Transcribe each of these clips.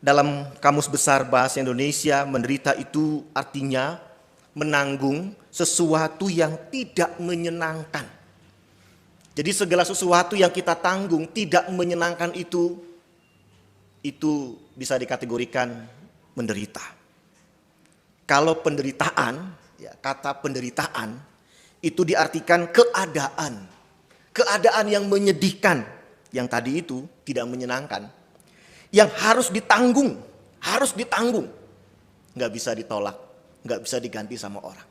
Dalam Kamus Besar Bahasa Indonesia, menderita itu artinya menanggung sesuatu yang tidak menyenangkan. Jadi segala sesuatu yang kita tanggung tidak menyenangkan itu bisa dikategorikan menderita. Kalau penderitaan, ya, kata penderitaan itu diartikan keadaan yang menyedihkan, yang tadi itu tidak menyenangkan, yang harus ditanggung, nggak bisa ditolak, nggak bisa diganti sama orang.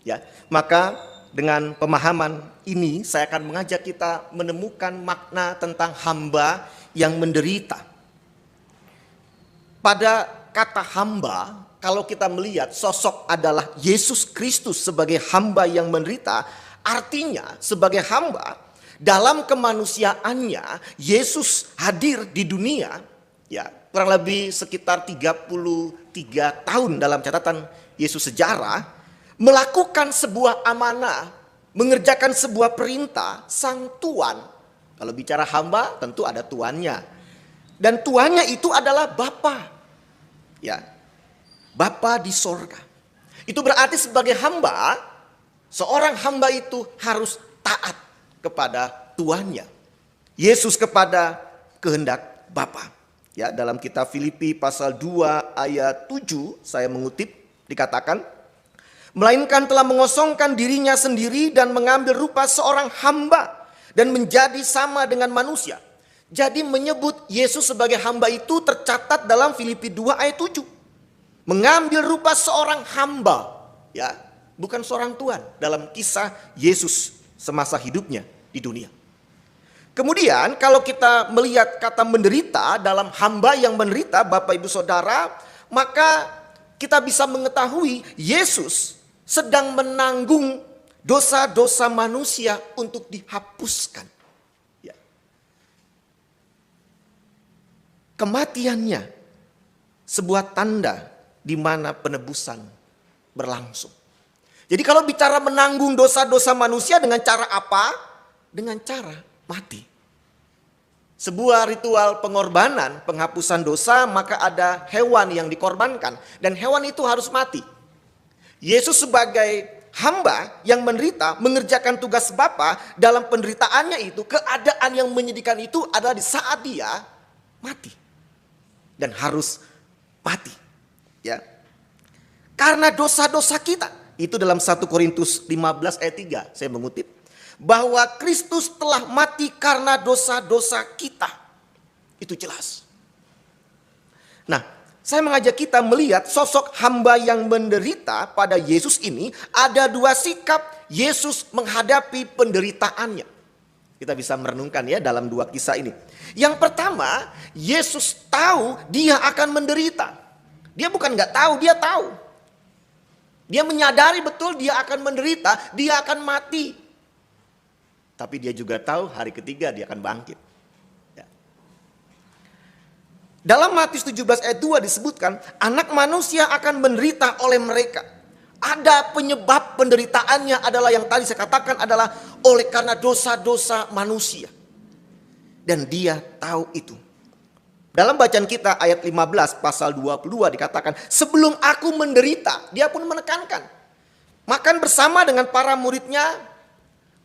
Ya, maka dengan pemahaman ini saya akan mengajak kita menemukan makna tentang hamba yang menderita. Pada kata hamba, kalau kita melihat sosok adalah Yesus Kristus sebagai hamba yang menderita, artinya sebagai hamba dalam kemanusiaannya Yesus hadir di dunia, ya, kurang lebih sekitar 33 tahun dalam catatan Yesus sejarah, melakukan sebuah amanah, mengerjakan sebuah perintah sang tuan. Kalau bicara hamba tentu ada tuannya, dan tuannya itu adalah Bapa. Ya, Bapa di sorga. Itu berarti sebagai hamba, seorang hamba itu harus taat kepada tuannya. Yesus kepada kehendak Bapa. Ya, dalam kitab Filipi pasal 2 ayat 7 saya mengutip, dikatakan, melainkan telah mengosongkan dirinya sendiri dan mengambil rupa seorang hamba dan menjadi sama dengan manusia. Jadi menyebut Yesus sebagai hamba itu tercatat dalam Filipi 2 ayat 7. Mengambil rupa seorang hamba, ya, bukan seorang tuan dalam kisah Yesus semasa hidupnya di dunia. Kemudian kalau kita melihat kata menderita dalam hamba yang menderita, Bapak Ibu Saudara, maka kita bisa mengetahui Yesus sedang menanggung dosa-dosa manusia untuk dihapuskan. Kematiannya sebuah tanda di mana penebusan berlangsung. Jadi kalau bicara menanggung dosa-dosa manusia dengan cara apa? Dengan cara mati. Sebuah ritual pengorbanan, penghapusan dosa, maka ada hewan yang dikorbankan dan hewan itu harus mati. Yesus sebagai hamba yang menderita, mengerjakan tugas Bapa dalam penderitaannya itu, keadaan yang menyedihkan itu adalah di saat dia mati. Dan harus mati, ya. Karena dosa-dosa kita. Itu dalam 1 Korintus 15 ayat 3 saya mengutip, bahwa Kristus telah mati karena dosa-dosa kita. Itu jelas. Nah, saya mengajak kita melihat sosok hamba yang menderita pada Yesus ini. Ada dua sikap Yesus menghadapi penderitaannya. Kita bisa merenungkan ya dalam dua kisah ini. Yang pertama, Yesus tahu dia akan menderita. Dia bukan nggak tahu, dia tahu. Dia menyadari betul dia akan menderita, dia akan mati. Tapi dia juga tahu hari ketiga dia akan bangkit. Ya. Dalam Matius 17 ayat 2 disebutkan, anak manusia akan menderita oleh mereka. Ada penyebab penderitaannya adalah yang tadi saya katakan adalah oleh karena dosa-dosa manusia. Dan dia tahu itu. Dalam bacaan kita ayat 15 pasal 22 dikatakan, sebelum aku menderita, dia pun menekankan. Makan bersama dengan para muridnya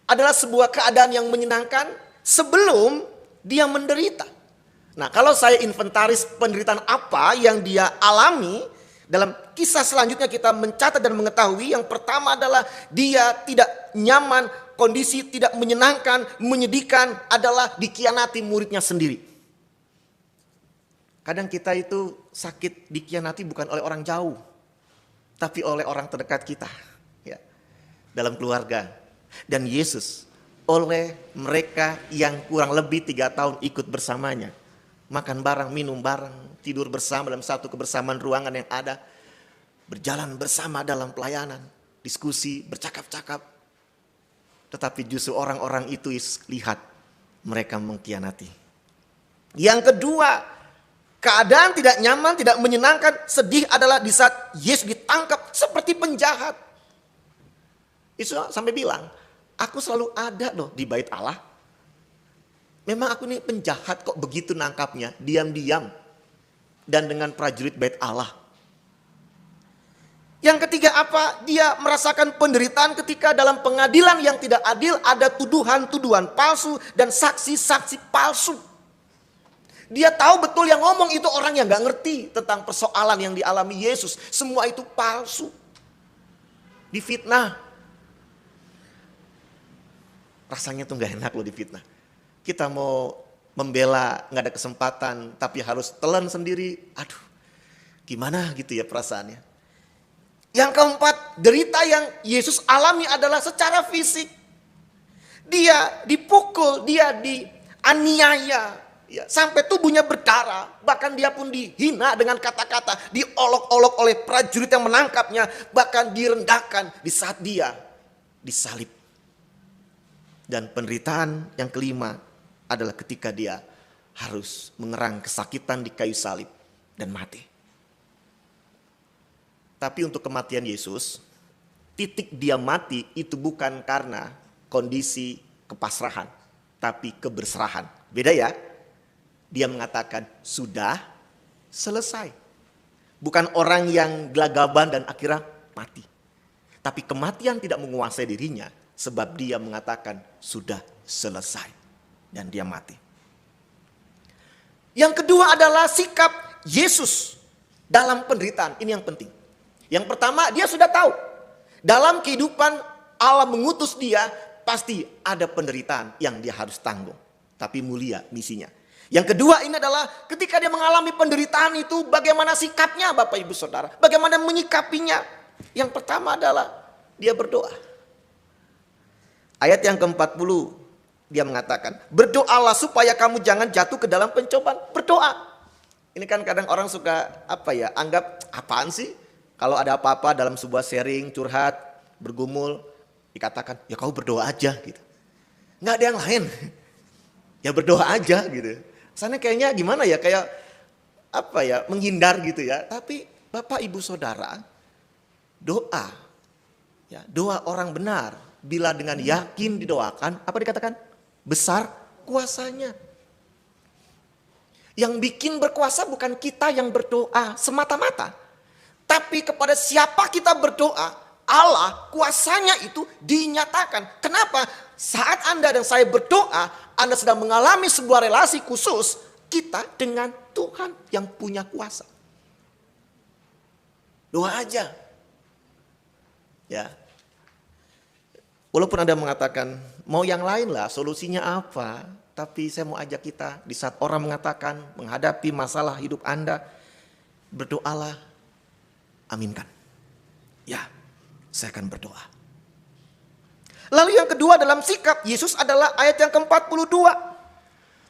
adalah sebuah keadaan yang menyenangkan sebelum dia menderita. Nah, kalau saya inventaris penderitaan apa yang dia alami, dalam kisah selanjutnya kita mencatat dan mengetahui yang pertama adalah dia tidak nyaman, kondisi tidak menyenangkan, menyedihkan adalah dikhianati muridnya sendiri. Kadang kita itu sakit dikhianati bukan oleh orang jauh, tapi oleh orang terdekat kita, ya, dalam keluarga. Dan Yesus oleh mereka yang kurang lebih 3 tahun ikut bersamanya. Makan bareng, minum bareng, tidur bersama dalam satu kebersamaan ruangan yang ada. Berjalan bersama dalam pelayanan, diskusi, bercakap-cakap. Tetapi justru orang-orang itu lihat mereka mengkhianati. Yang kedua, keadaan tidak nyaman, tidak menyenangkan, sedih adalah di saat Yesus ditangkap seperti penjahat. Yesus sampai bilang, aku selalu ada loh di bait Allah. Memang aku ini penjahat kok begitu nangkapnya, diam-diam. dan dengan prajurit bait Allah. Yang ketiga apa? Dia merasakan penderitaan ketika dalam pengadilan yang tidak adil ada tuduhan-tuduhan palsu dan saksi-saksi palsu. Dia tahu betul yang ngomong itu orang yang gak ngerti tentang persoalan yang dialami Yesus. Semua itu palsu. Difitnah. Rasanya tuh gak enak loh difitnah. Kita mau membela gak ada kesempatan tapi harus telan sendiri. Aduh, gimana gitu ya perasaannya. Yang keempat, derita yang Yesus alami adalah secara fisik. Dia dipukul, dia dianiaya, ya, sampai tubuhnya berdarah. Bahkan dia pun dihina dengan kata-kata, diolok-olok oleh prajurit yang menangkapnya. Bahkan direndahkan di saat dia disalib. Dan penderitaan yang kelima adalah ketika dia harus mengerang kesakitan di kayu salib dan mati. Tapi untuk kematian Yesus, titik dia mati itu bukan karena kondisi kepasrahan, tapi keberserahan. Beda ya? Dia mengatakan sudah selesai. Bukan orang yang gelagaban dan akhirnya mati. Tapi kematian tidak menguasai dirinya sebab dia mengatakan sudah selesai dan dia mati. Yang kedua adalah sikap Yesus dalam penderitaan. Ini yang penting. Yang pertama, dia sudah tahu dalam kehidupan Allah mengutus dia pasti ada penderitaan yang dia harus tanggung. Tapi mulia misinya. Yang kedua ini adalah ketika dia mengalami penderitaan itu bagaimana sikapnya Bapak Ibu Saudara. Bagaimana menyikapinya. Yang pertama adalah dia berdoa. Ayat yang ke-40 dia mengatakan, berdoalah supaya kamu jangan jatuh ke dalam pencobaan. Berdoa. Ini kan kadang orang suka anggap apaan sih? Kalau ada apa-apa dalam sebuah sharing, curhat, bergumul, dikatakan ya kau berdoa aja gitu. Nggak ada yang lain. Ya berdoa aja gitu. Sana kayaknya gimana ya, kayak menghindar gitu ya. Tapi Bapak Ibu Saudara, doa, ya, doa orang benar bila dengan yakin didoakan, apa dikatakan? Besar kuasanya. Yang bikin berkuasa bukan kita yang berdoa semata-mata. Tapi kepada siapa kita berdoa, Allah kuasanya itu dinyatakan. Kenapa? Saat Anda dan saya berdoa, Anda sedang mengalami sebuah relasi khusus kita dengan Tuhan yang punya kuasa. Doa aja. Ya. Walaupun Anda mengatakan, mau yang lain lah, solusinya apa? Tapi saya mau ajak kita, di saat orang mengatakan, menghadapi masalah hidup Anda, berdoalah, aminkan. Ya, saya akan berdoa. Lalu yang kedua dalam sikap Yesus adalah ayat yang ke-42.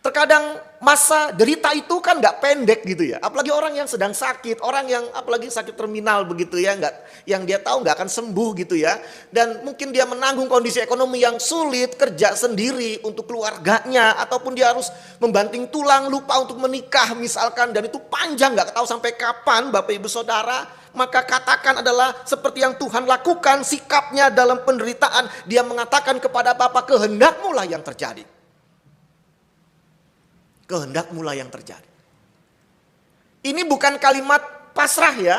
Terkadang masa derita itu kan gak pendek gitu ya. Apalagi orang yang sedang sakit, orang yang apalagi sakit terminal begitu ya. Yang dia tahu gak akan sembuh gitu ya. Dan mungkin dia menanggung kondisi ekonomi yang sulit, kerja sendiri untuk keluarganya. Ataupun dia harus membanting tulang, lupa untuk menikah misalkan. Dan itu panjang gak tahu sampai kapan Bapak Ibu Saudara. Maka katakan adalah seperti yang Tuhan lakukan sikapnya dalam penderitaan. Dia mengatakan kepada Bapa, kehendakmu lah yang terjadi. Kehendak mulai yang terjadi. Ini bukan kalimat pasrah ya.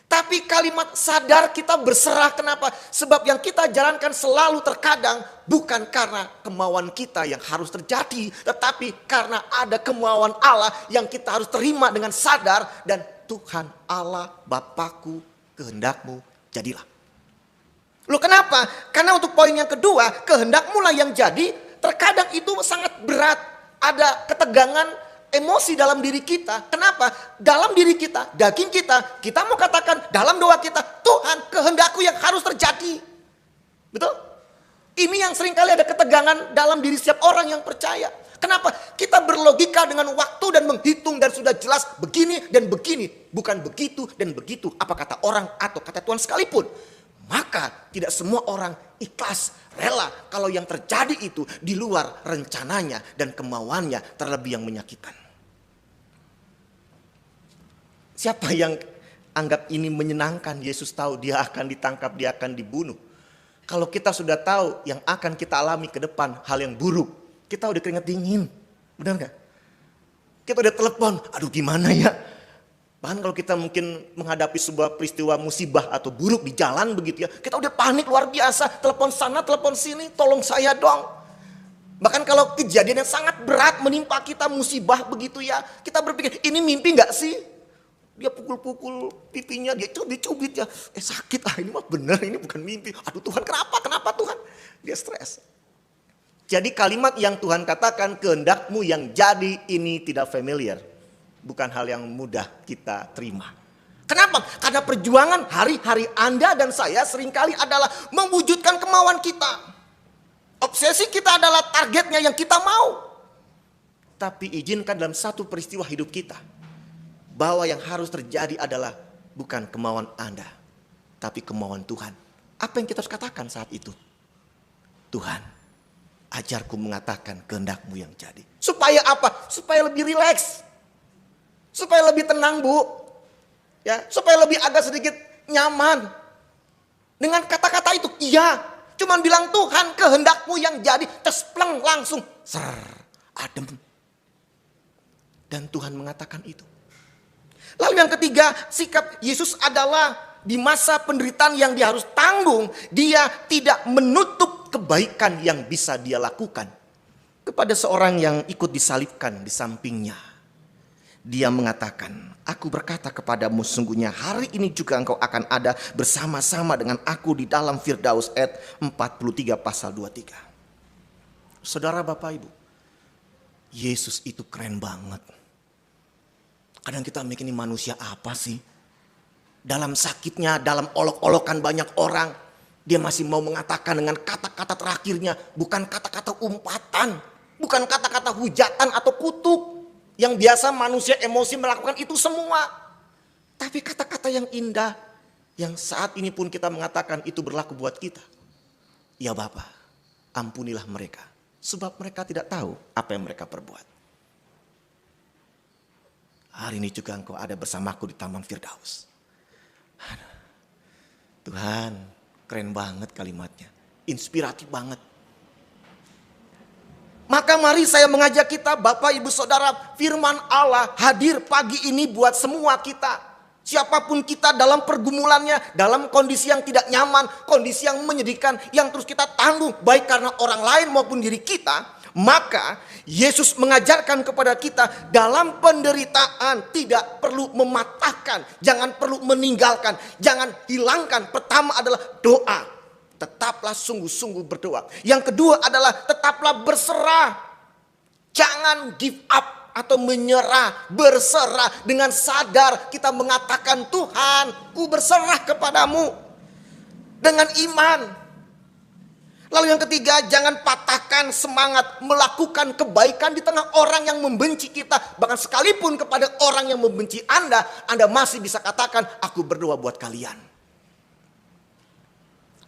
Tapi kalimat sadar kita berserah. Kenapa? Sebab yang kita jalankan selalu terkadang bukan karena kemauan kita yang harus terjadi. Tetapi karena ada kemauan Allah yang kita harus terima dengan sadar. Dan Tuhan Allah Bapakku, kehendakmu jadilah. Loh kenapa? Karena untuk poin yang kedua, kehendakmu lah yang jadi. Terkadang itu sangat berat. Ada ketegangan emosi dalam diri kita. Kenapa? Dalam diri kita, daging kita mau katakan dalam doa kita, Tuhan kehendakku yang harus terjadi. Betul? Ini yang seringkali ada ketegangan dalam diri setiap orang yang percaya. Kenapa? Kita berlogika dengan waktu dan menghitung dan sudah jelas begini dan begini. Bukan begitu dan begitu apa kata orang atau kata Tuhan sekalipun. Maka tidak semua orang ikhlas, rela kalau yang terjadi itu di luar rencananya dan kemauannya, terlebih yang menyakitkan. Siapa yang anggap ini menyenangkan? Yesus tahu dia akan ditangkap, dia akan dibunuh. Kalau kita sudah tahu yang akan kita alami ke depan hal yang buruk, kita udah keringat dingin. Benar gak? Kita udah telepon, aduh gimana ya? Bahkan kalau kita mungkin menghadapi sebuah peristiwa musibah atau buruk di jalan begitu ya, kita udah panik luar biasa, telepon sana, telepon sini, tolong saya dong. Bahkan kalau kejadian yang sangat berat menimpa kita, musibah begitu ya, kita berpikir ini mimpi gak sih? Dia pukul-pukul pipinya, dia cubit ya, sakit ini mah bener, ini bukan mimpi. Aduh Tuhan, kenapa Tuhan? Dia stres. Jadi kalimat yang Tuhan katakan, kehendakmu yang jadi ini tidak familiar. Bukan hal yang mudah kita terima. Kenapa? Karena perjuangan hari-hari Anda dan saya seringkali adalah mewujudkan kemauan kita. Obsesi kita adalah targetnya yang kita mau. Tapi izinkan dalam satu peristiwa hidup kita, bahwa yang harus terjadi adalah bukan kemauan Anda, tapi kemauan Tuhan. Apa yang kita harus katakan saat itu? Tuhan, ajarku mengatakan kehendakmu yang jadi. Supaya apa? Supaya lebih rileks. Supaya lebih tenang Bu. Ya, supaya lebih agak sedikit nyaman. Dengan kata-kata itu, iya. Cuman bilang Tuhan kehendakmu yang jadi. Tespleng langsung. Adem. Dan Tuhan mengatakan itu. Lalu yang ketiga, sikap Yesus adalah di masa penderitaan yang dia harus tanggung, dia tidak menutup kebaikan yang bisa dia lakukan. Kepada seorang yang ikut disalibkan di sampingnya, dia mengatakan, aku berkata kepadamu sungguhnya hari ini juga engkau akan ada bersama-sama dengan aku di dalam Firdaus ayat 43 pasal 23. Saudara Bapak Ibu, Yesus itu keren banget. Kadang kita mikir ini manusia apa sih? Dalam sakitnya, dalam olok-olokan banyak orang, dia masih mau mengatakan dengan kata-kata terakhirnya, bukan kata-kata umpatan, bukan kata-kata hujatan atau kutuk. Yang biasa manusia emosi melakukan itu semua. Tapi kata-kata yang indah, yang saat ini pun kita mengatakan itu berlaku buat kita. Ya Bapa, ampunilah mereka, sebab mereka tidak tahu apa yang mereka perbuat. Hari ini juga engkau ada bersamaku di Taman Firdaus. Tuhan, keren banget kalimatnya. Inspiratif banget. Maka mari saya mengajak kita, Bapak Ibu Saudara, firman Allah hadir pagi ini buat semua kita. Siapapun kita dalam pergumulannya, dalam kondisi yang tidak nyaman, kondisi yang menyedihkan, yang terus kita tanggung, baik karena orang lain maupun diri kita. Maka Yesus mengajarkan kepada kita dalam penderitaan tidak perlu mematahkan, jangan perlu meninggalkan, jangan hilangkan. Pertama adalah doa. Tetaplah sungguh-sungguh berdoa. Yang kedua adalah tetaplah berserah. Jangan give up atau menyerah. Berserah dengan sadar kita mengatakan, Tuhan, ku berserah kepadamu. Dengan iman. Lalu yang ketiga, jangan patahkan semangat melakukan kebaikan di tengah orang yang membenci kita. Bahkan sekalipun kepada orang yang membenci Anda masih bisa katakan, aku berdoa buat kalian.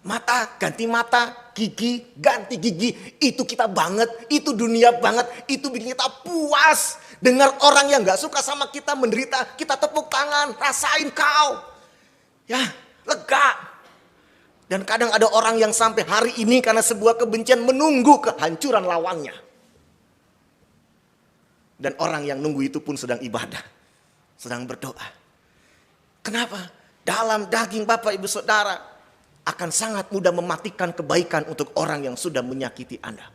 Mata ganti mata, gigi ganti gigi. Itu kita banget, itu dunia banget. Itu bikin kita puas. Dengar orang yang gak suka sama kita menderita, kita tepuk tangan, rasain kau. Ya, lega. Dan kadang ada orang yang sampai hari ini karena sebuah kebencian menunggu kehancuran lawannya. Dan orang yang nunggu itu pun sedang ibadah, sedang berdoa. Kenapa? Dalam daging Bapak Ibu Saudara akan sangat mudah mematikan kebaikan untuk orang yang sudah menyakiti Anda.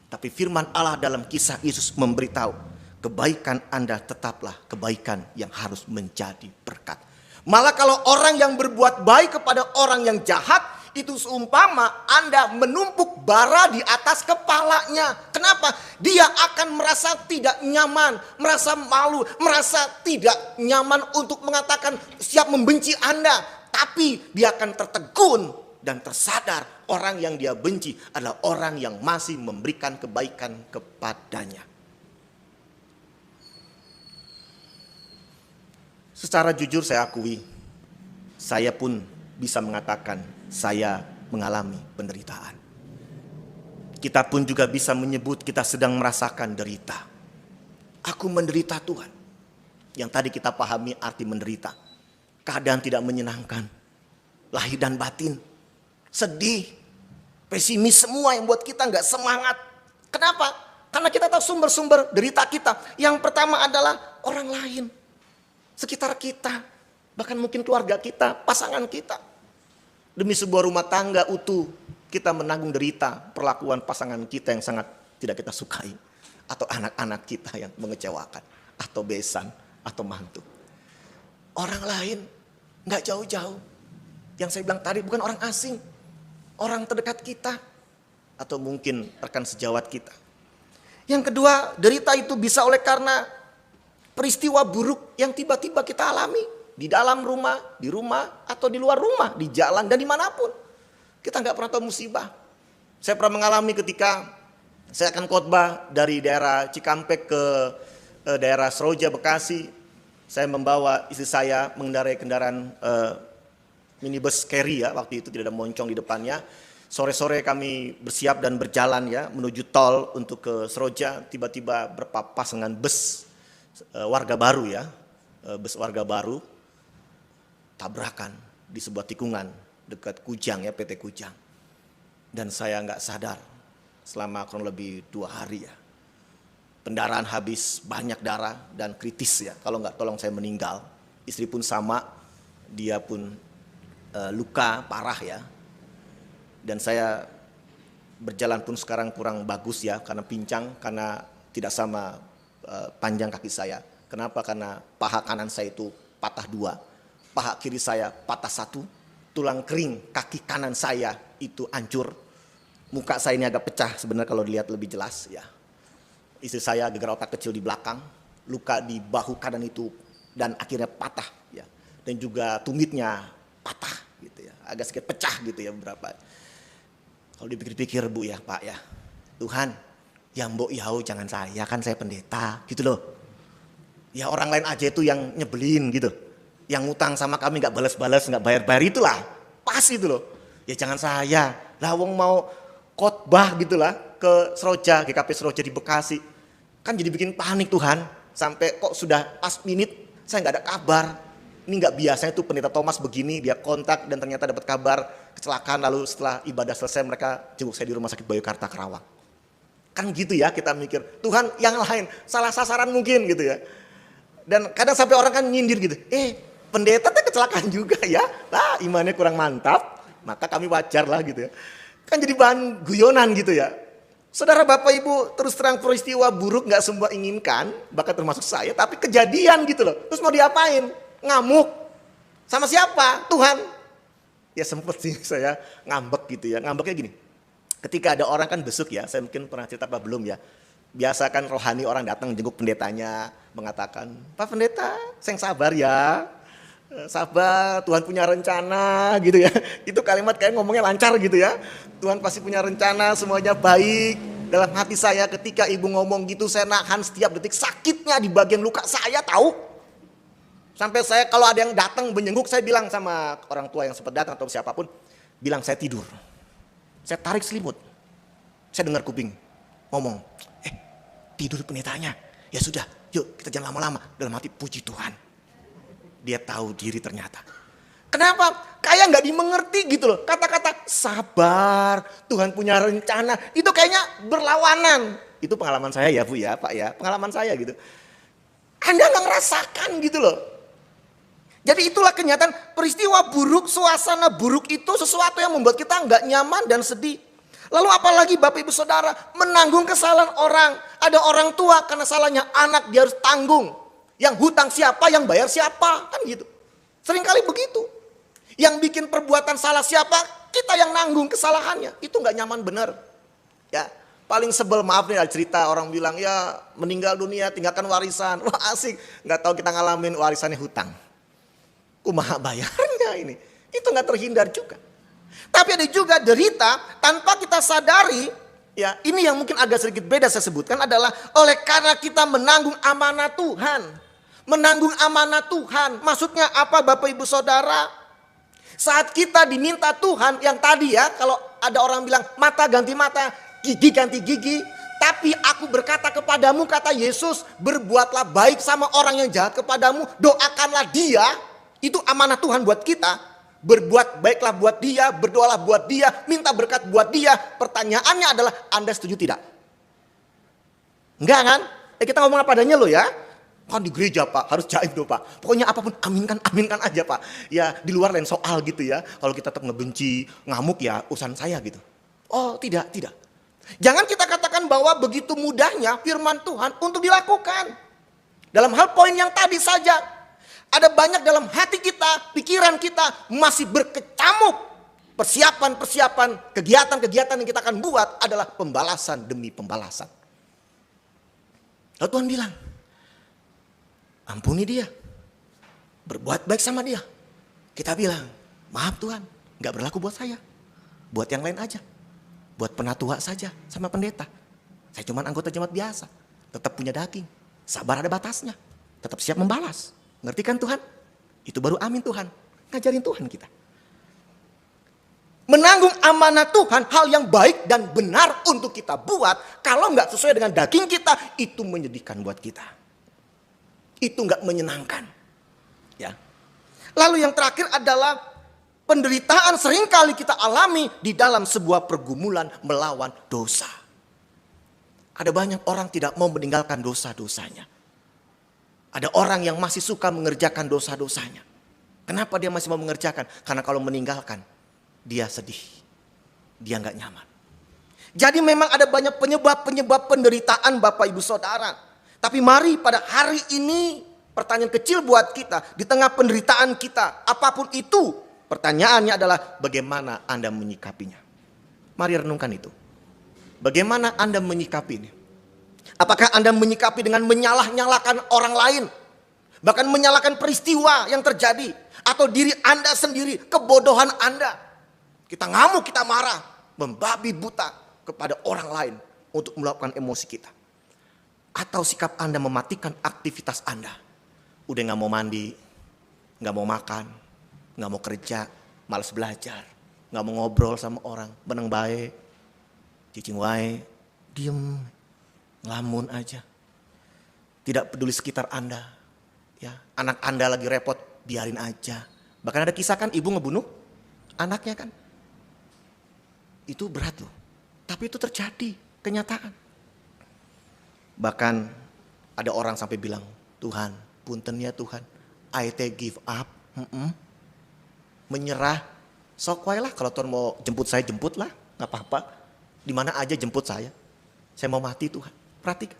Tapi firman Allah dalam kisah Yesus memberitahu, kebaikan Anda tetaplah kebaikan yang harus menjadi berkat. Malah kalau orang yang berbuat baik kepada orang yang jahat, itu seumpama Anda menumpuk bara di atas kepalanya. Kenapa? Dia akan merasa tidak nyaman, merasa malu, merasa tidak nyaman untuk mengatakan siap membenci Anda. Tapi dia akan tertegun dan tersadar orang yang dia benci adalah orang yang masih memberikan kebaikan kepadanya. Secara jujur saya akui, saya pun bisa mengatakan saya mengalami penderitaan. Kita pun juga bisa menyebut kita sedang merasakan derita. Aku menderita Tuhan. Yang tadi kita pahami arti menderita. Keadaan tidak menyenangkan. Lahir dan batin. Sedih. Pesimis semua yang buat kita gak semangat. Kenapa? Karena kita tahu sumber-sumber derita kita. Yang pertama adalah orang lain. sekitar kita, bahkan mungkin keluarga kita, pasangan kita. Demi sebuah rumah tangga utuh, kita menanggung derita perlakuan pasangan kita yang sangat tidak kita sukai. Atau anak-anak kita yang mengecewakan. Atau besan, atau mantu. Orang lain gak jauh-jauh. Yang saya bilang tadi bukan orang asing. Orang terdekat kita. Atau mungkin rekan sejawat kita. Yang kedua, derita itu bisa oleh karena peristiwa buruk yang tiba-tiba kita alami. Di dalam rumah, di rumah, atau di luar rumah, di jalan, dan dimanapun. Kita nggak pernah tahu musibah. Saya pernah mengalami ketika saya akan khotbah dari daerah Cikampek ke daerah Seroja, Bekasi. Saya membawa istri saya mengendarai kendaraan minibus carry ya, waktu itu tidak ada moncong di depannya. Sore-sore kami bersiap dan berjalan ya menuju tol untuk ke Seroja. Tiba-tiba berpapas dengan bus warga baru ya, bus warga baru. Tabrakan di sebuah tikungan dekat Kujang ya, PT Kujang. Dan saya nggak sadar selama kurang lebih 2 hari ya. Pendaraan habis, banyak darah dan kritis ya. Kalau nggak tolong saya meninggal. Istri pun sama, dia pun luka parah ya. Dan saya berjalan pun sekarang kurang bagus ya, karena pincang, karena tidak sama panjang kaki saya. Kenapa? Karena paha kanan saya itu patah 2. Paha kiri saya patah 1, tulang kering kaki kanan saya itu hancur. Muka saya ini agak pecah sebenarnya kalau dilihat lebih jelas ya. Istri saya gegar otak kecil di belakang, luka di bahu kanan itu dan akhirnya patah ya. Dan juga tumitnya patah gitu ya, agak sedikit pecah gitu ya beberapa. Kalau dipikir-pikir Bu ya Pak ya, Tuhan yang mbok yau jangan saya, kan saya pendeta gitu loh. Ya orang lain aja itu yang nyebelin gitu. Yang ngutang sama kami gak balas-balas, gak bayar-bayar itulah. Pas itu loh. Ya jangan saya. Lah wong mau khotbah gitulah ke Seroja, GKP Seroja di Bekasi. Kan jadi bikin panik Tuhan. Sampai kok sudah last minute saya gak ada kabar. Ini gak biasanya tuh pendeta Thomas begini, dia kontak dan ternyata dapat kabar kecelakaan. Lalu setelah ibadah selesai mereka jenguk saya di Rumah Sakit Bayukarta Karawang. Kan gitu ya kita mikir, Tuhan yang lain salah sasaran mungkin gitu ya. Dan kadang sampai orang kan nyindir gitu, pendeta tuh kecelakaan juga ya, lah imannya kurang mantap, maka kami wajar lah gitu ya. Kan jadi bahan guyonan gitu ya. Saudara Bapak Ibu, terus terang peristiwa buruk gak semua inginkan, bahkan termasuk saya, tapi kejadian gitu loh. Terus mau diapain? Ngamuk. Sama siapa? Tuhan. Ya sempet sih saya ngambek gitu ya, ngambeknya gini. Ketika ada orang kan besuk ya, saya mungkin pernah cerita apa belum ya. Biasa kan rohani orang datang jenguk pendetanya, mengatakan, Pak Pendeta, saya sabar ya. Sabar, Tuhan punya rencana gitu ya. Itu kalimat kayak ngomongnya lancar gitu ya. Tuhan pasti punya rencana, semuanya baik. Dalam hati saya ketika ibu ngomong gitu, saya nahan setiap detik sakitnya di bagian luka saya tahu. Sampai saya kalau ada yang datang menjenguk, saya bilang sama orang tua yang sempat datang atau siapapun, bilang saya tidur. Saya tarik selimut. Saya dengar kuping ngomong, tidur pendetanya. Ya sudah, yuk kita jangan lama-lama. Dalam hati puji Tuhan. Dia tahu diri ternyata. Kenapa? Kayak gak dimengerti gitu loh. Kata-kata sabar, Tuhan punya rencana. Itu kayaknya berlawanan. Itu pengalaman saya ya Bu ya Pak ya. Pengalaman saya gitu. Anda gak ngerasakan gitu loh. Jadi itulah kenyataan peristiwa buruk, suasana buruk itu sesuatu yang membuat kita gak nyaman dan sedih. Lalu apalagi Bapak Ibu Saudara menanggung kesalahan orang. Ada orang tua karena salahnya anak dia harus tanggung. Yang hutang siapa, yang bayar siapa, kan gitu. Seringkali begitu. Yang bikin perbuatan salah siapa, kita yang nanggung kesalahannya. Itu gak nyaman benar. Ya, paling sebel maaf nih ada cerita orang bilang ya meninggal dunia tinggalkan warisan. Wah asik, gak tahu kita ngalamin warisannya hutang. Kumaha bayarnya ini. Itu gak terhindar juga. Tapi ada juga derita tanpa kita sadari. Ya, ini yang mungkin agak sedikit beda saya sebutkan adalah oleh karena kita menanggung amanah Tuhan. Menanggung amanah Tuhan. Maksudnya apa Bapak Ibu Saudara? Saat kita diminta Tuhan yang tadi ya, kalau ada orang bilang mata ganti mata, gigi ganti gigi. Tapi aku berkata kepadamu, kata Yesus, berbuatlah baik sama orang yang jahat kepadamu. Doakanlah dia. Itu amanah Tuhan buat kita. Berbuat baiklah buat dia, berdoalah buat dia, minta berkat buat dia. Pertanyaannya adalah Anda setuju tidak? Enggak kan? Kita ngomong apa adanya loh ya. Kan di gereja Pak, harus jaib dong Pak. Pokoknya apapun aminkan aja Pak. Ya di luar lain soal gitu ya. Kalau kita tetap ngebenci, ngamuk ya urusan saya gitu. Oh tidak. Jangan kita katakan bahwa begitu mudahnya firman Tuhan untuk dilakukan. Dalam hal poin yang tadi saja. Ada banyak dalam hati kita, pikiran kita masih berkecamuk. Persiapan, kegiatan-kegiatan yang kita akan buat adalah pembalasan demi pembalasan. Lalu Tuhan bilang, ampuni dia, berbuat baik sama dia. Kita bilang, maaf Tuhan, gak berlaku buat saya. Buat yang lain aja. Buat penatua saja sama pendeta. Saya cuma anggota jemaat biasa. Tetap punya daging. Sabar ada batasnya. Tetap siap membalas. Ngerti kan Tuhan? Itu baru amin Tuhan. Ngajarin Tuhan kita. Menanggung amanah Tuhan, hal yang baik dan benar untuk kita buat. Kalau gak sesuai dengan daging kita, itu menyedihkan buat kita. Itu nggak menyenangkan. Ya. Lalu yang terakhir adalah penderitaan seringkali kita alami di dalam sebuah pergumulan melawan dosa. Ada banyak orang tidak mau meninggalkan dosa-dosanya. Ada orang yang masih suka mengerjakan dosa-dosanya. Kenapa dia masih mau mengerjakan? Karena kalau meninggalkan, dia sedih. Dia nggak nyaman. Jadi memang ada banyak penyebab penderitaan Bapak Ibu Saudara. Tapi mari pada hari ini pertanyaan kecil buat kita. Di tengah penderitaan kita, apapun itu. Pertanyaannya adalah bagaimana Anda menyikapinya. Mari renungkan itu. Bagaimana Anda menyikapinya? Apakah Anda menyikapi dengan menyalah-nyalakan orang lain? Bahkan menyalahkan peristiwa yang terjadi. Atau diri Anda sendiri, kebodohan Anda. Kita ngamuk, kita marah. Membabi buta kepada orang lain untuk melakukan emosi kita. Atau sikap Anda mematikan aktivitas Anda. Udah gak mau mandi, gak mau makan, gak mau kerja, malas belajar, gak mau ngobrol sama orang, beneng baik, cicing wae, diem, ngelamun aja. Tidak peduli sekitar Anda. Ya, anak Anda lagi repot, biarin aja. Bahkan ada kisah kan ibu ngebunuh anaknya kan. Itu berat loh. Tapi itu terjadi, kenyataan. Bahkan ada orang sampai bilang, Tuhan, punten ya Tuhan, I give up, menyerah. Sok wae lah, kalau Tuhan mau jemput saya, jemput lah, gak apa-apa. Dimana aja jemput saya mau mati Tuhan. Perhatikan.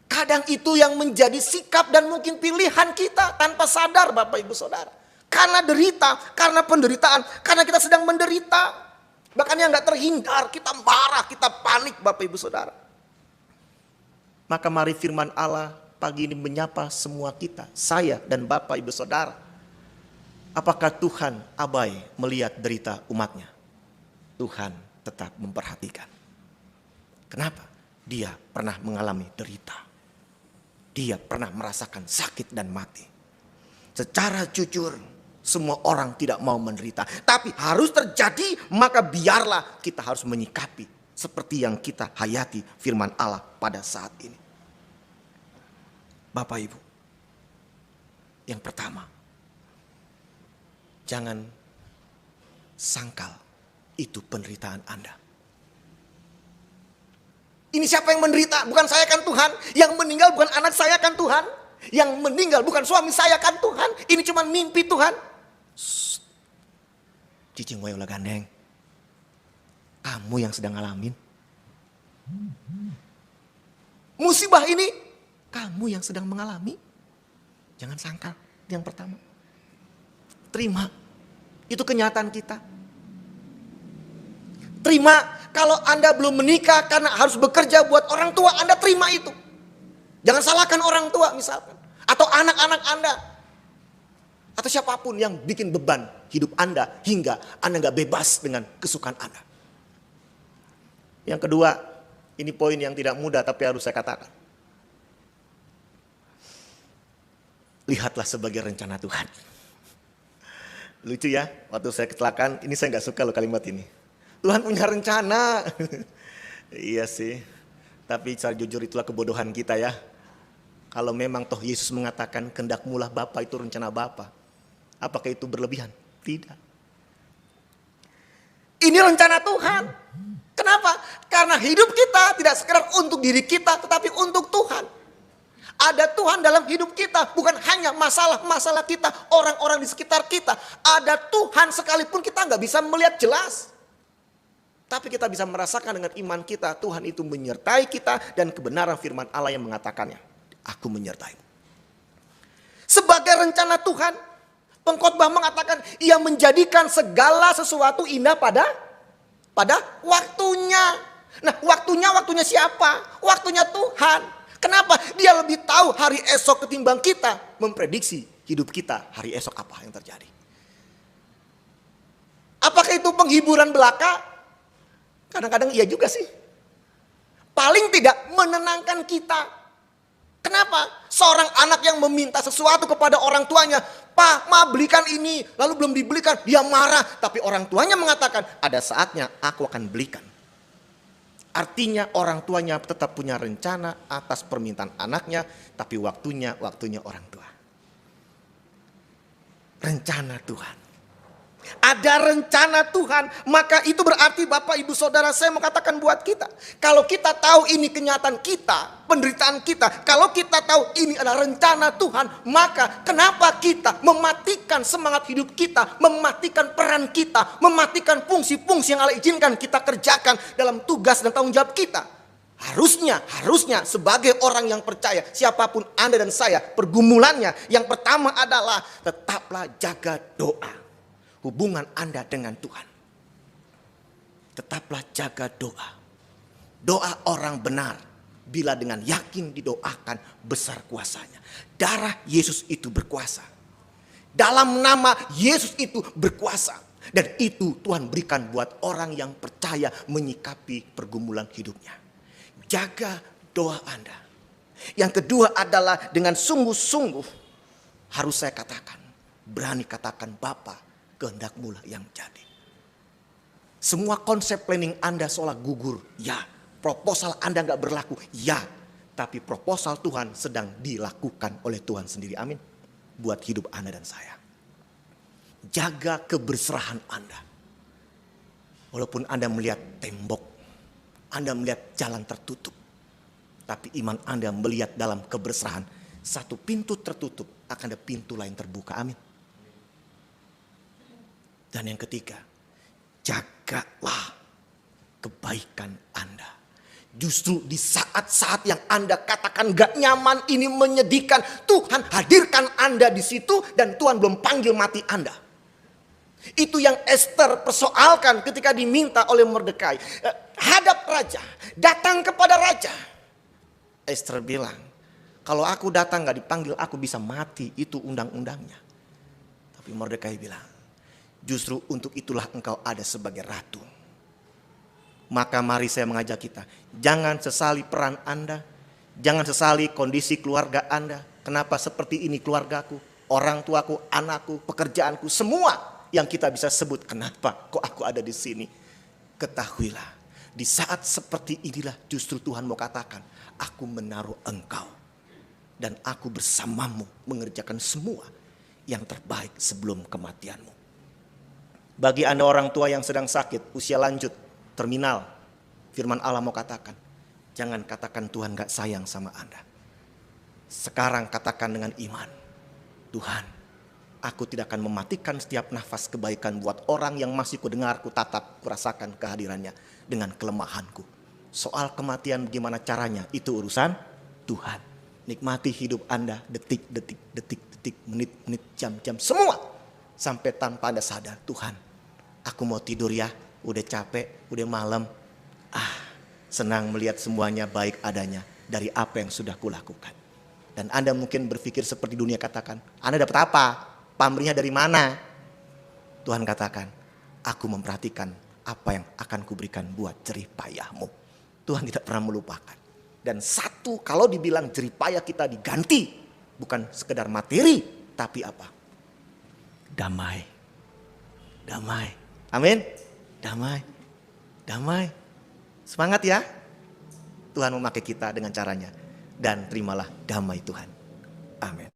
Kadang itu yang menjadi sikap dan mungkin pilihan kita tanpa sadar Bapak Ibu Saudara. Karena derita, karena penderitaan, karena kita sedang menderita. Bahkan yang gak terhindar, kita marah, kita panik Bapak Ibu Saudara. Maka mari firman Allah pagi ini menyapa semua kita, saya dan Bapak Ibu Saudara. Apakah Tuhan abai melihat derita umatnya? Tuhan tetap memperhatikan. Kenapa? Dia pernah mengalami derita. Dia pernah merasakan sakit dan mati. Secara jujur, semua orang tidak mau menderita. Tapi harus terjadi, maka biarlah kita harus menyikapi seperti yang kita hayati firman Allah pada saat ini. Bapak Ibu, yang pertama, jangan sangkal itu penderitaan Anda. Ini siapa yang menderita? Bukan saya kan Tuhan. Yang meninggal bukan anak saya kan Tuhan. Yang meninggal bukan suami saya kan Tuhan. Ini cuma mimpi Tuhan. Cicing wae ulah gandeng. Kamu yang sedang ngalamin. Musibah ini kamu yang sedang mengalami. Jangan sangkal. Yang pertama. Terima. Itu kenyataan kita. Terima kalau Anda belum menikah karena harus bekerja buat orang tua, Anda terima itu. Jangan salahkan orang tua misalkan. Atau anak-anak Anda. Atau siapapun yang bikin beban hidup Anda hingga Anda gak bebas dengan kesukaan Anda. Yang kedua, ini poin yang tidak mudah tapi harus saya katakan. Lihatlah sebagai rencana Tuhan. Lucu ya, waktu saya kecelakaan, ini saya gak suka loh kalimat ini. Tuhan punya rencana. Iya sih, tapi secara jujur itulah kebodohan kita ya. Kalau memang toh Yesus mengatakan kehendak mulah Bapa itu rencana Bapa. Apakah itu berlebihan? Tidak. Ini rencana Tuhan. Kenapa? Karena hidup kita tidak sekedar untuk diri kita tetapi untuk Tuhan. Ada Tuhan dalam hidup kita, bukan hanya masalah-masalah kita, orang-orang di sekitar kita. Ada Tuhan sekalipun kita nggak bisa melihat jelas. Tapi kita bisa merasakan dengan iman kita, Tuhan itu menyertai kita dan kebenaran firman Allah yang mengatakannya. Aku menyertai. Sebagai rencana Tuhan, pengkhotbah mengatakan ia menjadikan segala sesuatu indah pada waktunya. Nah, waktunya siapa? Waktunya Tuhan. Kenapa? Dia lebih tahu hari esok ketimbang kita memprediksi hidup kita hari esok apa yang terjadi. Apakah itu penghiburan belaka? Kadang-kadang iya juga sih. Paling tidak menenangkan kita. Kenapa? Seorang anak yang meminta sesuatu kepada orang tuanya, "Pak, ma belikan ini," lalu belum dibelikan, dia marah. Tapi orang tuanya mengatakan, "Ada saatnya aku akan belikan." Artinya orang tuanya tetap punya rencana atas permintaan anaknya, tapi waktunya orang tua. Rencana Tuhan. Ada rencana Tuhan, maka itu berarti Bapak Ibu Saudara saya mau katakan buat kita. Kalau kita tahu ini kenyataan kita, penderitaan kita, kalau kita tahu ini adalah rencana Tuhan, maka kenapa kita mematikan semangat hidup kita, mematikan peran kita, mematikan fungsi-fungsi yang Allah izinkan kita kerjakan dalam tugas dan tanggung jawab kita. Harusnya sebagai orang yang percaya, siapapun Anda dan saya, pergumulannya yang pertama adalah tetaplah jaga doa. Hubungan Anda dengan Tuhan. Tetaplah jaga doa. Doa orang benar bila dengan yakin didoakan besar kuasanya. Darah Yesus itu berkuasa. Dalam nama Yesus itu berkuasa. Dan itu Tuhan berikan buat orang yang percaya menyikapi pergumulan hidupnya. Jaga doa Anda. Yang kedua adalah dengan sungguh-sungguh harus saya katakan. Berani katakan Bapa, kehendak-Mu lah yang jadi. Semua konsep planning Anda seolah gugur, ya. Proposal Anda gak berlaku, ya. Tapi proposal Tuhan sedang dilakukan oleh Tuhan sendiri, amin. Buat hidup Anda dan saya. Jaga keberserahan Anda. Walaupun Anda melihat tembok, Anda melihat jalan tertutup. Tapi iman Anda melihat dalam keberserahan. Satu pintu tertutup, akan ada pintu lain terbuka, amin. Dan yang ketiga, jagalah kebaikan Anda. Justru di saat-saat yang Anda katakan gak nyaman, ini menyedihkan, Tuhan hadirkan Anda di situ dan Tuhan belum panggil mati Anda. Itu yang Esther persoalkan ketika diminta oleh Mordekai. Hadap raja, datang kepada raja. Esther bilang, kalau aku datang gak dipanggil, aku bisa mati, itu undang-undangnya. Tapi Mordekai bilang, justru untuk itulah engkau ada sebagai ratu. Maka mari saya mengajak kita, jangan sesali peran Anda, jangan sesali kondisi keluarga Anda. Kenapa seperti ini keluargaku, orang tuaku, anakku, pekerjaanku, semua yang kita bisa sebut kenapa kok aku ada di sini. Ketahuilah, di saat seperti inilah justru Tuhan mau katakan, aku menaruh engkau dan aku bersamamu mengerjakan semua yang terbaik sebelum kematianmu. Bagi Anda orang tua yang sedang sakit, usia lanjut, terminal, firman Allah mau katakan, jangan katakan Tuhan gak sayang sama Anda. Sekarang katakan dengan iman, Tuhan, aku tidak akan mematikan setiap nafas kebaikan buat orang yang masih kudengar, kutatap, kurasakan kehadirannya dengan kelemahanku. Soal kematian bagaimana caranya, itu urusan Tuhan. Nikmati hidup Anda, detik, menit, jam, semua. Sampai tanpa Anda sadar, Tuhan, aku mau tidur ya, udah capek, udah malam. Senang melihat semuanya baik adanya dari apa yang sudah kulakukan. Dan Anda mungkin berpikir seperti dunia katakan, Anda dapat apa? Pamrihnya dari mana? Tuhan katakan, aku memperhatikan apa yang akan kuberikan buat jerih payahmu. Tuhan tidak pernah melupakan. Dan satu, kalau dibilang jerih payah kita diganti, bukan sekedar materi, tapi apa? Damai. Amin. Damai. Semangat ya. Tuhan memakai kita dengan caranya. Dan terimalah damai Tuhan. Amin.